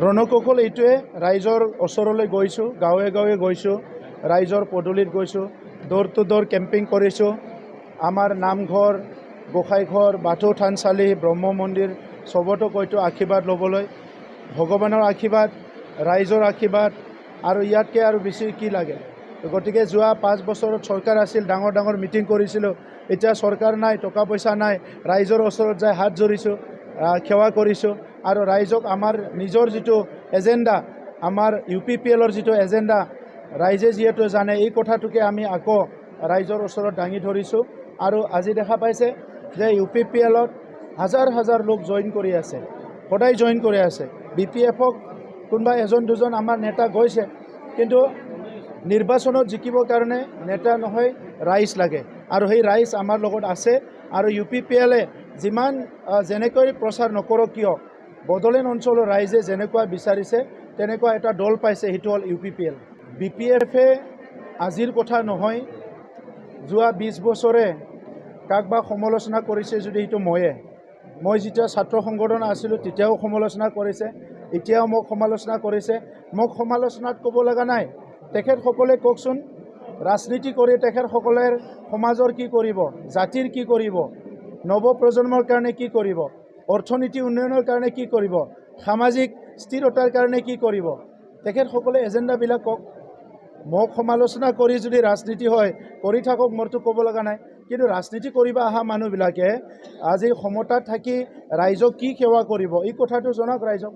ৰণকৌশল এইটোৱে, ৰাইজৰ ওচৰলৈ গৈছোঁ, গাঁৱে গাঁৱে গৈছোঁ, ৰাইজৰ পদূলিত গৈছোঁ, ড'ৰ টু ড'ৰ কেম্পিং কৰিছোঁ। আমাৰ নামঘৰ, গোসাঁইঘৰ, বাথৌ থানচালি, ব্ৰহ্ম মন্দিৰ চবতো কৈতো আশীৰ্বাদ ল'বলৈ। ভগৱানৰ আশীৰ্বাদ, ৰাইজৰ আশীৰ্বাদ, আৰু ইয়াতকৈ আৰু বেছি কি লাগে। গতিকে যোৱা 5 বছৰত চৰকাৰ আছিল, ডাঙৰ ডাঙৰ মিটিং কৰিছিলোঁ। এতিয়া চৰকাৰ নাই, টকা পইচা নাই, ৰাইজৰ ওচৰত যাই হাত জোৰিছোঁ, সেৱা কৰিছোঁ। আৰু ৰাইজক আমাৰ নিজৰ যিটো এজেণ্ডা, আমাৰ UPPLৰ যিটো এজেণ্ডা, ৰাইজে যিহেতু জানে, এই কথাটোকে আমি আকৌ ৰাইজৰ ওচৰত দাঙি ধৰিছোঁ। আৰু আজি দেখা পাইছে যে UPPLত হাজাৰ হাজাৰ লোক জইন কৰি আছে, সদায় জইন কৰি আছে। BPFক কোনোবা এজন দুজন আমাৰ নেতা গৈছে, কিন্তু নিৰ্বাচনত জিকিবৰ কাৰণে নেতা নহয়, ৰাইজ লাগে। আৰু সেই ৰাইজ আমাৰ লগত আছে। আৰু UPPLে যিমান যেনেকৈ প্ৰচাৰ নকৰক কিয়, বড়োলেণ্ড অঞ্চলৰ ৰাইজে যেনেকুৱা বিচাৰিছে তেনেকুৱা এটা দল পাইছে, সেইটো হ'ল UPPL। BPFে আজিৰ কথা নহয়, যোৱা 20 বছৰে কাক বা সমালোচনা কৰিছে যদি সেইটো মই যেতিয়া ছাত্ৰ সংগঠন আছিলোঁ তেতিয়াও সমালোচনা কৰিছে, এতিয়াও মোক সমালোচনা কৰিছে। মোক সমালোচনাত ক'ব লগা নাই, তেখেতসকলে কওকচোন, ৰাজনীতি কৰি তেখেতসকলে সমাজৰ কি কৰিব, জাতিৰ কি কৰিব, নৱপ্ৰজন্মৰ কাৰণে কি কৰিব, অৰ্থনীতি উন্নয়নৰ কাৰণে কি কৰিব, সামাজিক স্থিৰতাৰ কাৰণে কি কৰিব, তেখেতসকলে এজেণ্ডাবিলাক কওক। মোক সমালোচনা কৰি যদি ৰাজনীতি হয় কৰি থাকক, মোৰতো ক'ব লগা নাই। কিন্তু ৰাজনীতি কৰিব অহা মানুহবিলাকে আজি ক্ষমতাত থাকি ৰাইজক কি সেৱা কৰিব, এই কথাটো জনাওক ৰাইজক।